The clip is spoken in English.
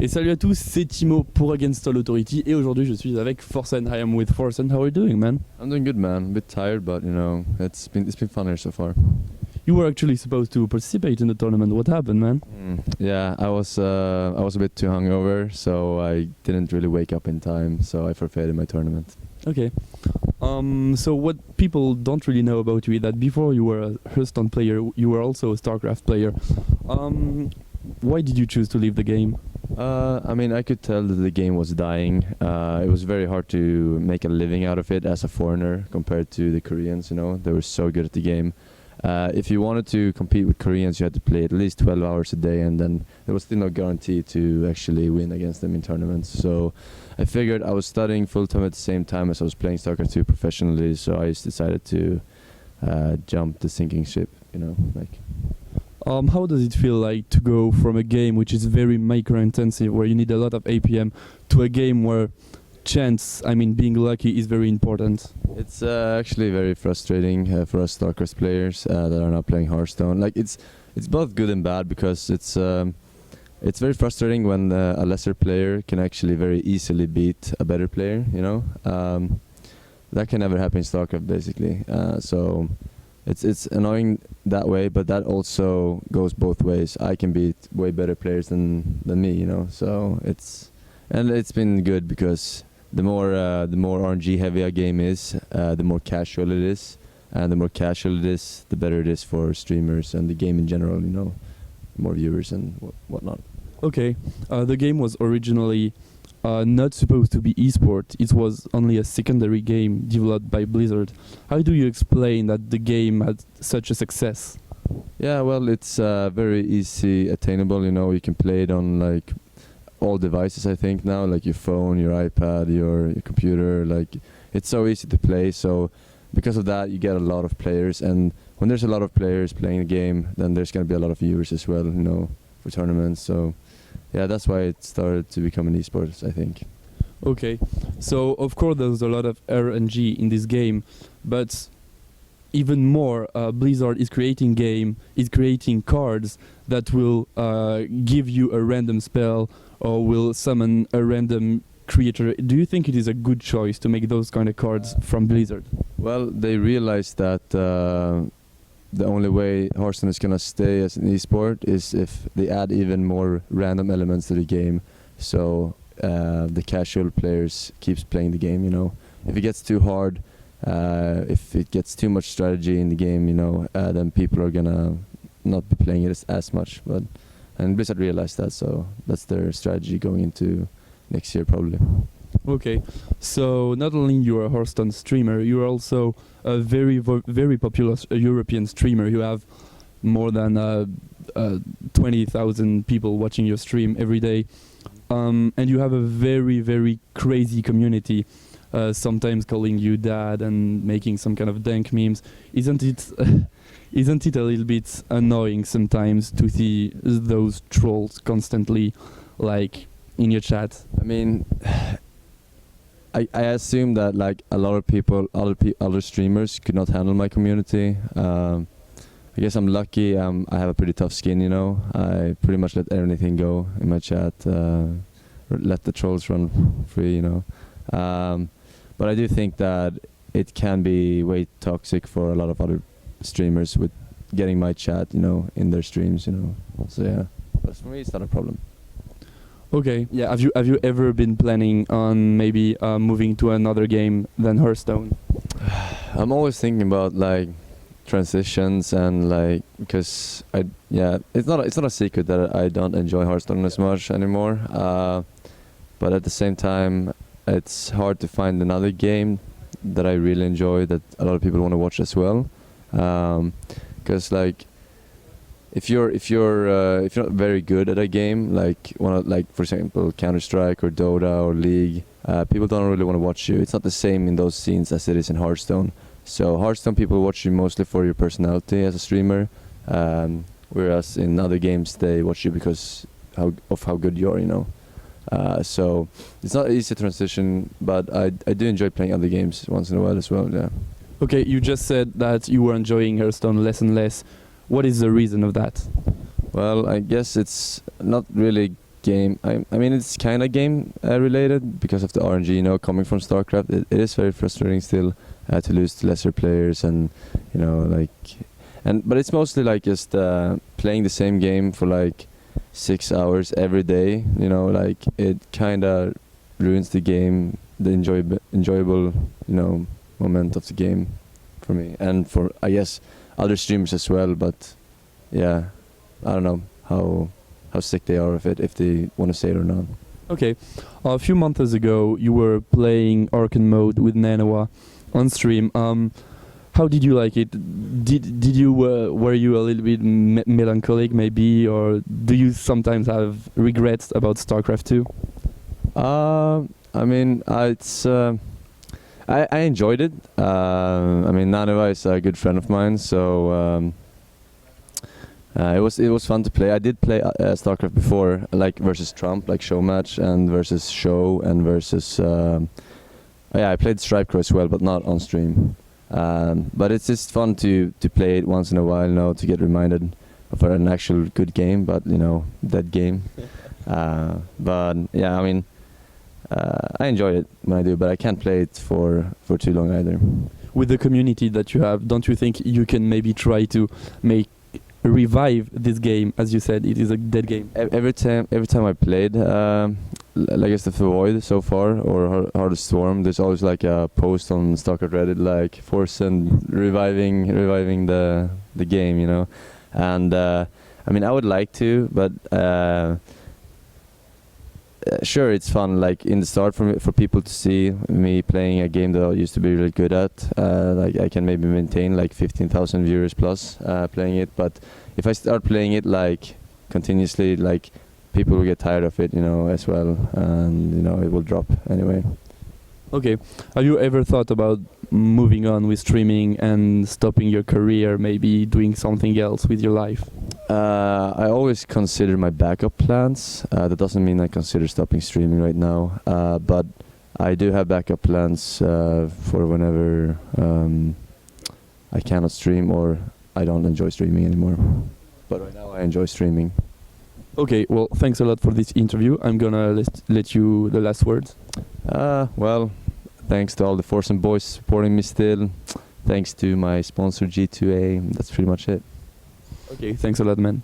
Et salut à tous, c'est Timo pour Against All Authority et aujourd'hui je suis avec Forsen. I am with Forsen. How are you doing, man? I'm doing good, man. A bit tired, but you know, it's been fun here so far. You were actually supposed to participate in the tournament. What happened, man? Yeah, I was a bit too hungover, so I didn't really wake up in time, so I forfeited my tournament. Okay. So what people don't really know about you is that before you were a Hearthstone player, you were also a Starcraft player. Why did you choose to leave the game? I mean, I could tell that the game was dying. It was very hard to make a living out of it as a foreigner compared to the Koreans, you know. They were so good at the game. If you wanted to compete with Koreans, you had to play at least 12 hours a day, and then there was still no guarantee to actually win against them in tournaments. So I figured I was studying full-time at the same time as I was playing Starcraft 2 professionally, so I just decided to jump the sinking ship, you know, like. How does it feel like to go from a game which is very micro-intensive, where you need a lot of APM, to a game where chance, I mean being lucky, is very important? It's actually very frustrating for us Starcraft players that are not playing Hearthstone. Like it's both good and bad, because it's very frustrating when a lesser player can actually very easily beat a better player, you know. That can never happen in Starcraft, basically. So it's annoying that way, but that also goes both ways. I can beat way better players than me, you know. So it's been good, because the more RNG heavy a game is, the more casual it is, and the more casual it is, the better it is for streamers and the game in general, you know, more viewers and whatnot. Okay, the game was originally not supposed to be esport. It was only a secondary game developed by Blizzard. How do you explain that the game had such a success? Yeah, well, it's very easy attainable, you know. You can play it on like all devices, I think, now, like your phone, your iPad, your computer. Like, it's so easy to play, so because of that you get a lot of players, and when there's a lot of players playing the game, then there's going to be a lot of viewers as well, you know, for tournaments. So yeah, that's why it started to become an esports, I think. Okay, so of course there's a lot of RNG in this game, but even more, Blizzard is creating cards that will give you a random spell or will summon a random creature. Do you think it is a good choice to make those kind of cards from Blizzard? Well, they realized that the only way Hearthstone is gonna stay as an esport is if they add even more random elements to the game, so the casual players keeps playing the game, you know. If it gets too hard, if it gets too much strategy in the game, you know, then people are gonna not be playing it as much. And Blizzard realized that, so that's their strategy going into next year, probably. Okay, so not only you're a Hearthstone streamer, you're also a very popular European streamer. You have more than 20,000 people watching your stream every day, and you have a very crazy community, sometimes calling you dad and making some kind of dank memes. Isn't it a little bit annoying sometimes to see those trolls constantly, like, in your chat? I mean, I assume that like a lot of people, other streamers could not handle my community. I guess I'm lucky. I have a pretty tough skin, you know. I pretty much let anything go in my chat, let the trolls run free, you know. But I do think that it can be way toxic for a lot of other streamers with getting my chat, you know, in their streams, you know. So yeah, but for me it's not a problem. Okay, yeah. Have you ever been planning on maybe moving to another game than Hearthstone? I'm always thinking about like transitions, and like, because it's not a secret that I don't enjoy Hearthstone as much anymore. But at the same time, it's hard to find another game that I really enjoy that a lot of people want to watch as well. Because like, if you're not very good at a game, like for example Counter-Strike or Dota or League, people don't really want to watch you. It's not the same in those scenes as it is in Hearthstone. So Hearthstone people watch you mostly for your personality as a streamer, whereas in other games they watch you because of how good you are, you know. So it's not an easy transition, but I do enjoy playing other games once in a while as well. Yeah. Okay, you just said that you were enjoying Hearthstone less and less. What is the reason of that? Well, I guess it's not really game. I mean, it's kind of game related because of the RNG. You know, coming from Starcraft, it is very frustrating still to lose to lesser players, and you know, like, but it's mostly like just playing the same game for like 6 hours every day. You know, like it kind of ruins the game, the enjoyable, you know, moment of the game for me, and for I guess other streamers as well. But yeah, I don't know how sick they are of it, if they want to say it or not. Okay, a few months ago you were playing Arcane mode with Nanoa on stream. How did you like it? Did you were you a little bit melancholic maybe, or do you sometimes have regrets about StarCraft 2? I mean, it's I enjoyed it. I mean, Nanoa is a good friend of mine, so it was fun to play. I did play StarCraft before, like versus Trump, like show match, and versus show, and versus yeah, I played Stripecrow as well, but not on stream. But it's just fun to play it once in a while, you know, to get reminded of an actual good game, but you know, that game. But yeah, I mean, I enjoy it when I do, but I can't play it for too long either. With the community that you have, don't you think you can maybe try to revive this game? As you said, it is a dead game. Every time I played, like I said, the Void so far, or Heart Storm, there's always like a post on Starcraft Reddit like Forsen reviving the game, you know. And I mean, I would like to, but sure, it's fun, like in the start for people to see me playing a game that I used to be really good at. Like I can maybe maintain like 15,000 viewers plus playing it, but if I start playing it like continuously, like people will get tired of it, you know, as well, and you know, it will drop anyway. Okay, have you ever thought about moving on with streaming and stopping your career, maybe doing something else with your life? I always consider my backup plans. That doesn't mean I consider stopping streaming right now, but I do have backup plans for whenever I cannot stream or I don't enjoy streaming anymore. But right now I enjoy streaming. Okay, well, thanks a lot for this interview. I'm gonna let you the last words. Well, thanks to all the Forsen boys supporting me still. Thanks to my sponsor G2A. That's pretty much it. Okay, thanks a lot, man.